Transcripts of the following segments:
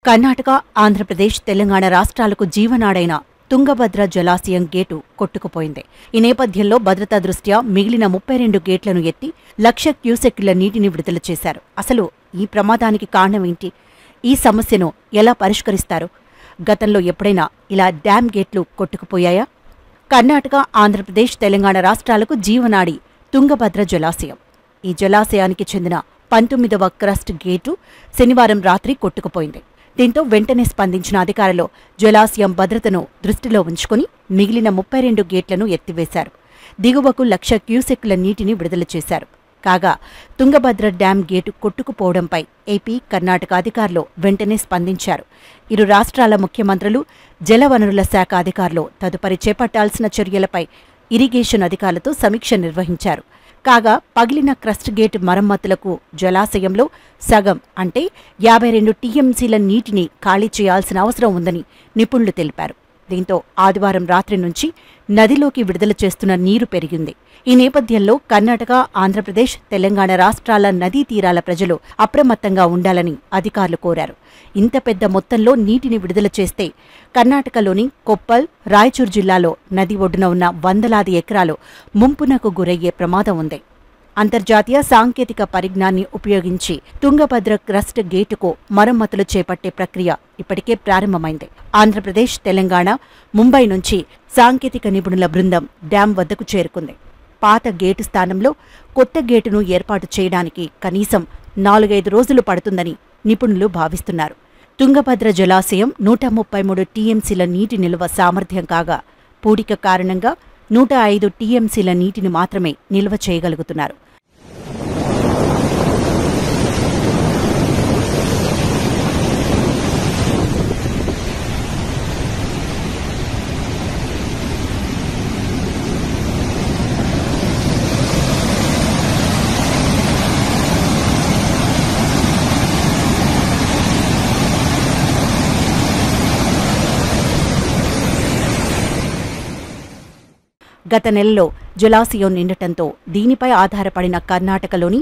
కర్ణాటక, ఆంధ్రప్రదేశ్, తెలంగాణ రాష్ట్రాలకు జీవనాడైన తుంగభద్ర జలాశయం గేటు కొట్టుకుపోయింది. ఈ నేపథ్యంలో భద్రతా దృష్ట్యా మిగిలిన 32 గేట్లను ఎత్తి 1,00,000 క్యూసెక్కుల నీటిని విడుదల చేశారు. అసలు ఈ ప్రమాదానికి కారణమేంటి? ఈ సమస్యను ఎలా పరిష్కరిస్తారు? గతంలో ఎప్పుడైనా ఇలా డ్యామ్ గేట్లు కొట్టుకుపోయాయా? కర్ణాటక, ఆంధ్రప్రదేశ్, తెలంగాణ రాష్ట్రాలకు జీవనాడి తుంగభద్ర జలాశయం. ఈ జలాశయానికి చెందిన 19వ క్రస్ట్ గేటు శనివారం రాత్రి కొట్టుకుపోయింది. దీంతో వెంటనే స్పందించిన అధికారులు జలాశయం భద్రతను దృష్టిలో ఉంచుకుని మిగిలిన 32 గేట్లను ఎత్తివేశారు. దిగువకు 1,00,000 క్యూసెక్కుల నీటిని విడుదల చేశారు. కాగా తుంగభద్ర డ్యాం గేటు కొట్టుకుపోవడంపై ఏపీ, కర్ణాటక అధికారులు వెంటనే స్పందించారు. ఇరు రాష్ట్రాల ముఖ్యమంత్రులు, జలవనరుల శాఖ అధికారులు తదుపరి చేపట్టాల్సిన చర్యలపై ఇరిగేషన్ అధికారులతో సమీక్ష నిర్వహించారు. కాగా పగిలిన క్రస్ట్ గేట్ మరమ్మతులకు జలాశయంలో సగం అంటే 52 టీఎంసీల నీటిని ఖాళీ చేయాల్సిన అవసరం ఉందని నిపుణులు తెలిపారు. దీంతో ఆదివారం రాత్రి నుంచి నదిలోకి విడుదల చేస్తున్న నీరు పెరిగింది. ఈ నేపథ్యంలో కర్ణాటక, ఆంధ్రప్రదేశ్, తెలంగాణ రాష్ట్రాల నదీ తీరాల ప్రజలు అప్రమత్తంగా ఉండాలని అధికారులు కోరారు. ఇంత పెద్ద మొత్తంలో నీటిని విడుదల చేస్తే కర్ణాటకలోని కొప్పల్, రాయచూర్ జిల్లాలో నది ఒడ్డున ఉన్న వందలాది ఎకరాలు ముంపునకు గురయ్యే ప్రమాదం ఉంది. అంతర్జాతీయ సాంకేతిక పరిజ్ఞాన్ని ఉపయోగించి తుంగభద్ర క్రస్ట్ గేటుకు మరమ్మతులు చేపట్టే ప్రక్రియ ఇప్పటికే ప్రారంభమైంది. ఆంధ్రప్రదేశ్, తెలంగాణ, ముంబై నుంచి సాంకేతిక నిపుణుల బృందం డ్యాం వద్దకు చేరుకుంది. పాత గేటు స్థానంలో కొత్త గేటును ఏర్పాటు చేయడానికి కనీసం 4-5 రోజులు పడుతుందని నిపుణులు భావిస్తున్నారు. తుంగభద్ర జలాశయం 133 టీఎంసీల నీటి నిల్వ సామర్థ్యం కాగా పూడిక కారణంగా 105 టీఎంసీల నీటిని మాత్రమే నిల్వ చేయగలుగుతున్నారు. గత నెలలో జలాశయం నిండటంతో దీనిపై ఆధారపడిన కర్ణాటకలోని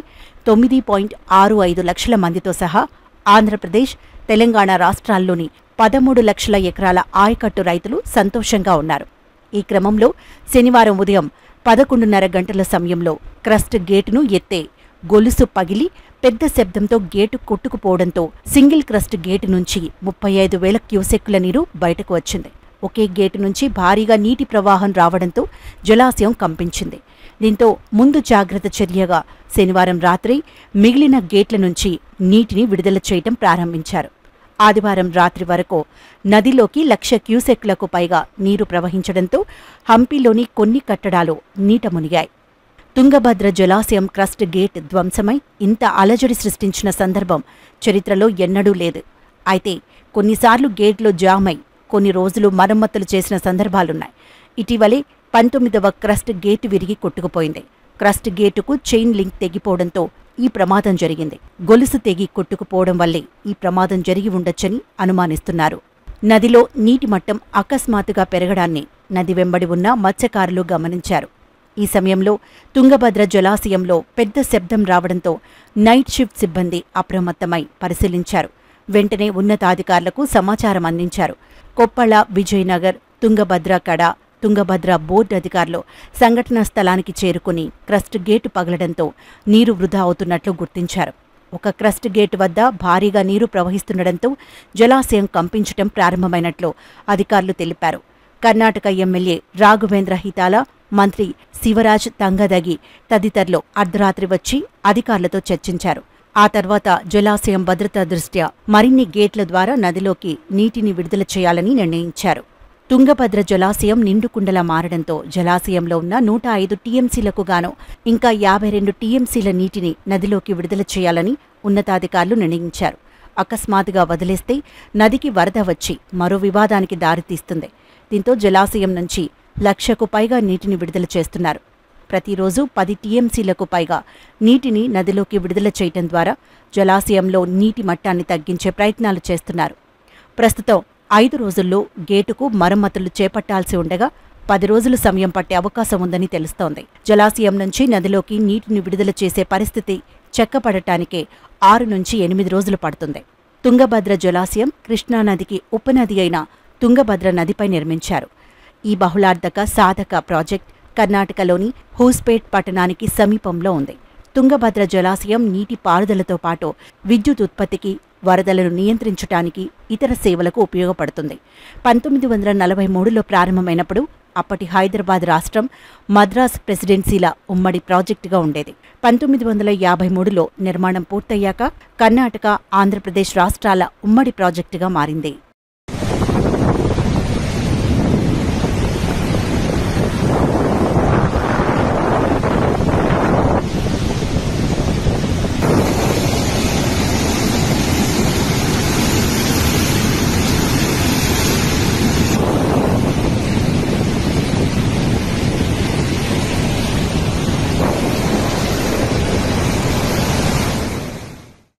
9.65 లక్షల మందితో సహా ఆంధ్రప్రదేశ్, తెలంగాణ రాష్ట్రాల్లోని 13 లక్షల ఎకరాల ఆయకట్టు రైతులు సంతోషంగా ఉన్నారు. ఈ క్రమంలో శనివారం ఉదయం 11:30 గంటల సమయంలో క్రస్ట్ గేటును ఎత్తే గొలుసు పగిలి పెద్ద శబ్దంతో గేటు కొట్టుకుపోవడంతో సింగిల్ క్రస్ట్ గేటు నుంచి 35,000 క్యూసెక్కుల నీరు బయటకు వచ్చింది. ఒకే గేటు నుంచి భారీగా నీటి ప్రవాహం రావడంతో జలాశయం కంపించింది. దీంతో ముందు జాగ్రత్త చర్యగా శనివారం రాత్రి మిగిలిన గేట్ల నుంచి నీటిని విడుదల చేయటం ప్రారంభించారు. ఆదివారం రాత్రి వరకు నదిలోకి 1,00,000 క్యూసెక్లకు పైగా నీరు ప్రవహించడంతో హంపీలోని కొన్ని కట్టడాలు నీట మునిగాయి. తుంగభద్ర జలాశయం క్రస్ట్ గేట్ ధ్వంసమై ఇంత అలజడి సృష్టించిన సందర్భం చరిత్రలో ఎన్నడూ లేదు. అయితే కొన్నిసార్లు గేట్లు జామై కొన్ని రోజులు మరమ్మతులు చేసిన సందర్భాలున్నాయి. ఇటీవలే 19వ క్రస్ట్ గేటు విరిగి కొట్టుకుపోయింది. క్రస్ట్ గేటుకు చైన్ లింక్ తెగిపోవడంతో ఈ ప్రమాదం జరిగింది. గొలుసు తెగి కొట్టుకుపోవడం వల్లే ఈ ప్రమాదం జరిగి ఉండొచ్చని అనుమానిస్తున్నారు. నదిలో నీటి మట్టం అకస్మాత్తుగా పెరగడాన్ని నది వెంబడి ఉన్న మత్స్యకారులు గమనించారు. ఈ సమయంలో తుంగభద్ర జలాశయంలో పెద్ద శబ్దం రావడంతో నైట్ షిఫ్ట్ సిబ్బంది అప్రమత్తమై పరిశీలించారు. వెంటనే ఉన్నతాధికారులకు సమాచారం అందించారు. కొప్పళ, విజయనగర్, తుంగభద్ర కడ, తుంగభద్ర బోర్డు అధికారులు సంఘటనా స్థలానికి చేరుకుని క్రస్ట్ గేటు పగలడంతో నీరు వృధా అవుతున్నట్లు గుర్తించారు. ఒక క్రస్ట్ గేటు వద్ద భారీగా నీరు ప్రవహిస్తుండటంతో జలాశయం కంపించటం ప్రారంభమైనట్లు అధికారులు తెలిపారు. కర్ణాటక ఎమ్మెల్యే రాఘవేంద్ర హితాల, మంత్రి శివరాజ్ తంగదగి తదితరులు అర్ధరాత్రి వచ్చి అధికారులతో చర్చించారు. ఆ తర్వాత జలాశయం భద్రతా దృష్ట్యా మరిన్ని గేట్ల ద్వారా నదిలోకి నీటిని విడుదల చేయాలని నిర్ణయించారు. తుంగభద్ర జలాశయం నిండుకుండలా మారడంతో జలాశయంలో ఉన్న 105 టీఎంసీలకు గాను ఇంకా 52 టీఎంసీల నీటిని నదిలోకి విడుదల చేయాలని ఉన్నతాధికారులు నిర్ణయించారు. అకస్మాత్తుగా వదిలేస్తే నదికి వరద వచ్చి మరో వివాదానికి దారితీస్తుంది. దీంతో జలాశయం నుంచి 1,00,000కు పైగా నీటిని విడుదల చేస్తున్నారు. ప్రతిరోజు 10 టీఎంసీలకు పైగా నీటిని నదిలోకి విడుదల చేయటం ద్వారా జలాశయంలో నీటి మట్టాన్ని తగ్గించే ప్రయత్నాలు చేస్తున్నారు. ప్రస్తుతం 5 రోజుల్లో గేటుకు మరమ్మతులు చేపట్టాల్సి ఉండగా 10 రోజులు సమయం పట్టే అవకాశం ఉందని తెలుస్తోంది. జలాశయం నుంచి నదిలోకి నీటిని విడుదల చేసే పరిస్థితి చెక్కపడటానికే 6 నుంచి 8 రోజులు పడుతుంది. తుంగభద్ర జలాశయం కృష్ణానదికి ఉపనది అయిన తుంగభద్ర నదిపై నిర్మించారు. ఈ బహుళార్థక సాధక ప్రాజెక్ట్ కర్ణాటకలోని హూస్పేట్ పట్టణానికి సమీపంలో ఉంది. తుంగభద్ర జలాశయం నీటి పారుదలతో పాటు విద్యుత్ ఉత్పత్తికి, వరదలను నియంత్రించడానికి, ఇతర సేవలకు ఉపయోగపడుతుంది. 1943లో ప్రారంభమైనప్పుడు అప్పటి హైదరాబాద్ రాష్ట్రం, మద్రాస్ ప్రెసిడెన్సీల ఉమ్మడి ప్రాజెక్టుగా ఉండేది. 1953లో నిర్మాణం పూర్తయ్యాక కర్ణాటక, ఆంధ్రప్రదేశ్ రాష్ట్రాల ఉమ్మడి ప్రాజెక్టుగా మారింది.